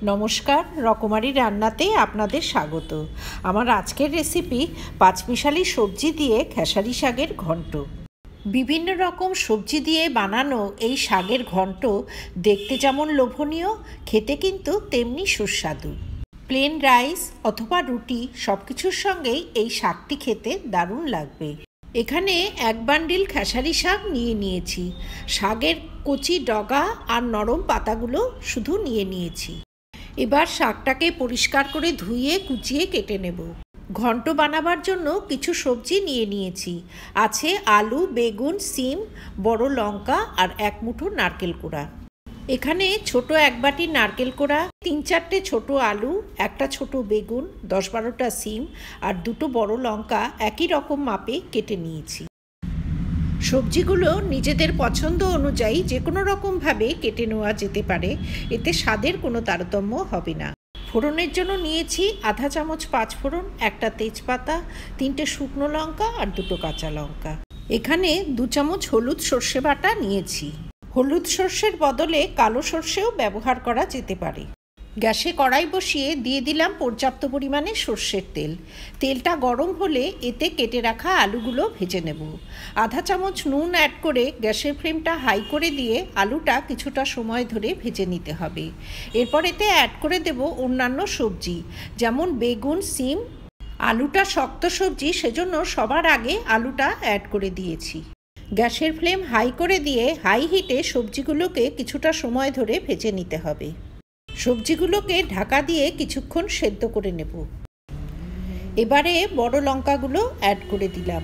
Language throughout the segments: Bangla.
নমস্কার, রকমারি রান্নাতে আপনাদের স্বাগত। আমার আজকের রেসিপি পাঁচমিশালি সবজি দিয়ে খেসারি শাকের ঘন্ট। বিভিন্ন রকম সবজি দিয়ে বানানো এই শাকের ঘন্ট দেখতে যেমন লোভনীয়, খেতে কিন্তু তেমনি সুস্বাদু। প্লেন রাইস অথবা রুটি সব কিছুর সঙ্গেই এই শাকটি খেতে দারুণ লাগবে। এখানে এক বান্ডিল খেসারি শাক নিয়ে নিয়েছি। শাকের কচি ডগা আর নরম পাতাগুলো শুধু নিয়ে নিয়েছি। এবার শাকটাকে পরিষ্কার করে ধুয়ে কুচিয়ে কেটে নেব। ঘন্ট বানাবার জন্য কিছু সবজি নিয়ে নিয়েছি। আছে আলু, বেগুন, সিম, বড় লঙ্কা আর এক মুঠো নারকেল কোড়া। এখানে ছোট এক বাটি নারকেল কোড়া, 3-4টে ছোট আলু, একটা ছোট বেগুন, 10-12টা সিম আর দুটো বড় লঙ্কা একই রকম মাপে কেটে নিয়েছি। সবজিগুলো নিজেদের পছন্দ অনুযায়ী যে কোনো রকমভাবে কেটে নেওয়া যেতে পারে, এতে স্বাদের কোনো তারতম্য হবে না। ফোড়নের জন্য নিয়েছি আধা চামচ পাঁচফোড়ন, একটা তেজপাতা, 3টে শুকনো লঙ্কা আর 2টো কাঁচা লঙ্কা। এখানে 2 চামচ হলুদ সর্ষে বাটা নিয়েছি। হলুদ সর্ষের বদলে কালো সর্ষেও ব্যবহার করা যেতে পারে। গ্যাসে কড়াই বসিয়ে দিয়ে দিলাম পর্যাপ্ত পরিমাণে সর্ষের তেল। তেলটা গরম হলে এতে কেটে রাখা আলুগুলো ভেজে নেব। আধা চামচ নুন অ্যাড করে গ্যাসের ফ্লেমটা হাই করে দিয়ে আলুটা কিছুটা সময় ধরে ভেজে নিতে হবে। এরপর এতে অ্যাড করে দেব অন্যান্য সবজি, যেমন বেগুন, সিম। আলুটা শক্ত সবজি, সেজন্য সবার আগে আলুটা অ্যাড করে দিয়েছি। গ্যাসের ফ্লেম হাই করে দিয়ে হাই হিটে সবজিগুলোকে কিছুটা সময় ধরে ভেজে নিতে হবে। সবজিগুলোকে ঢাকা দিয়ে কিছুক্ষণ সেদ্ধ করে নেব। এবারে বড় লঙ্কাগুলো অ্যাড করে দিলাম।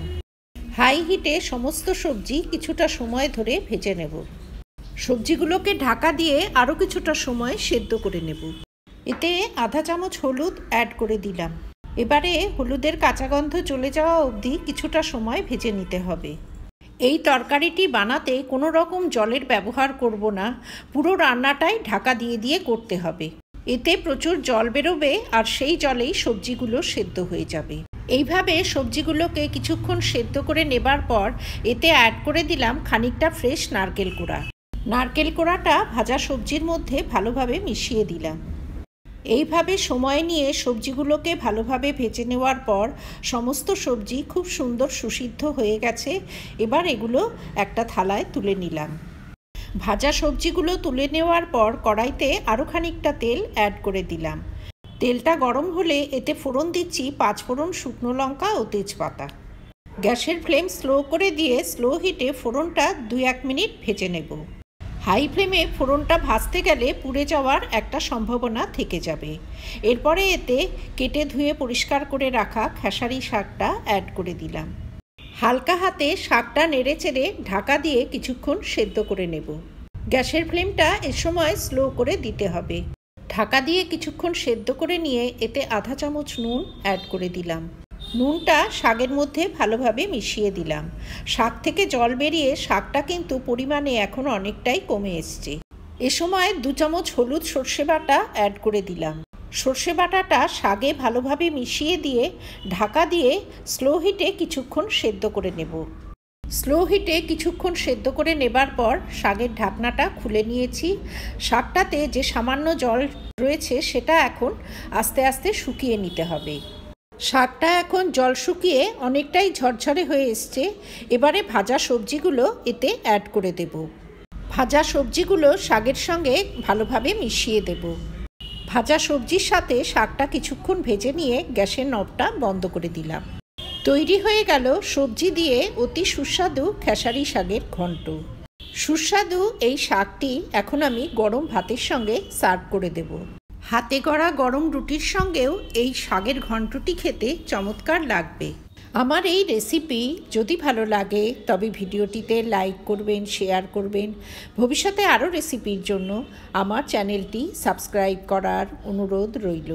হাই হিটে সমস্ত সবজি কিছুটা সময় ধরে ভেজে নেব। সবজিগুলোকে ঢাকা দিয়ে আরও কিছুটা সময় সেদ্ধ করে নেব। এতে আধা চামচ হলুদ অ্যাড করে দিলাম। এবারে হলুদের কাঁচা গন্ধ চলে যাওয়া অবধি কিছুটা সময় ভেজে নিতে হবে। এই তরকারিটি বানাতে কোনো রকম জলের ব্যবহার করব না, পুরো রান্নাটাই ঢাকা দিয়ে দিয়ে করতে হবে। এতে প্রচুর জল বেরোবে আর সেই জলেই সবজিগুলো সেদ্ধ হয়ে যাবে। এইভাবে সবজিগুলোকে কিছুক্ষণ সেদ্ধ করে নেবার পর এতে অ্যাড করে দিলাম খানিকটা ফ্রেশ নারকেল কোড়া। নারকেল কোড়াটা ভাজা সবজির মধ্যে ভালোভাবে মিশিয়ে দিলাম। এইভাবে সময় নিয়ে সবজিগুলোকে ভালোভাবে ভেজে নেওয়ার পর সমস্ত সবজি খুব সুন্দর সুসিদ্ধ হয়ে গেছে। এবার এগুলো একটা থালায় তুলে নিলাম। ভাজা সবজিগুলো তুলে নেওয়ার পর কড়াইতে আরও খানিকটা তেল অ্যাড করে দিলাম। তেলটা গরম হলে এতে ফোড়ন দিচ্ছি পাঁচফোড়ন, শুকনো লঙ্কা ও তেজপাতা। গ্যাসের ফ্লেম স্লো করে দিয়ে স্লো হিটে ফোড়নটা 2-1 মিনিট ভেজে নেব। হাই ফ্লেমে ফোড়নটা ভাজতে গেলে পুড়ে যাওয়ার একটা সম্ভাবনা থেকে যাবে। এরপরে এতে কেটে ধুয়ে পরিষ্কার করে রাখা খেসারি শাকটা অ্যাড করে দিলাম। হালকা হাতে শাকটা নেড়েচেড়ে ঢাকা দিয়ে কিছুক্ষণ সেদ্ধ করে নেব। গ্যাসের ফ্লেমটা এ সময় স্লো করে দিতে হবে। ঢাকা দিয়ে কিছুক্ষণ সেদ্ধ করে নিয়ে এতে আধা চামচ নুন অ্যাড করে দিলাম। নুনটা শাকের মধ্যে ভালোভাবে মিশিয়ে দিলাম। শাক থেকে জল বেরিয়ে শাকটা কিন্তু পরিমাণে এখন অনেকটাই কমে এসছে। এ সময় 2 চামচ হলুদ সর্ষে বাটা অ্যাড করে দিলাম। সর্ষে বাটাটা শাকে ভালোভাবে মিশিয়ে দিয়ে ঢাকা দিয়ে স্লো হিটে কিছুক্ষণ সেদ্ধ করে নেব। স্লো হিটে কিছুক্ষণ সেদ্ধ করে নেবার পর শাকের ঢাকনাটা খুলে নিয়েছি। শাকটাতে যে সামান্য জল রয়েছে সেটা এখন আস্তে আস্তে শুকিয়ে নিতে হবে। শাকটা এখন জল শুকিয়ে অনেকটাই ঝরঝরে হয়ে এসছে। এবারে ভাজা সবজিগুলো এতে অ্যাড করে দেব। ভাজা সবজিগুলো শাকের সঙ্গে ভালোভাবে মিশিয়ে দেব। ভাজা সবজির সাথে শাকটা কিছুক্ষণ ভেজে নিয়ে গ্যাসের নবটা বন্ধ করে দিলাম। তৈরি হয়ে গেল সবজি দিয়ে অতি সুস্বাদু খেসারি শাকের ঘন্ট। সুস্বাদু এই শাকটি এখন আমি গরম ভাতের সঙ্গে সার্ভ করে দেব। হাতে গড়া গরম রুটির সঙ্গেও এই শাকের ঘন্টটি খেতে চমৎকার লাগবে। আমার এই রেসিপি যদি ভালো লাগে তবে ভিডিওটিতে লাইক করবেন, শেয়ার করবেন। ভবিষ্যতে আরও রেসিপির জন্য আমার চ্যানেলটি সাবস্ক্রাইব করার অনুরোধ রইল।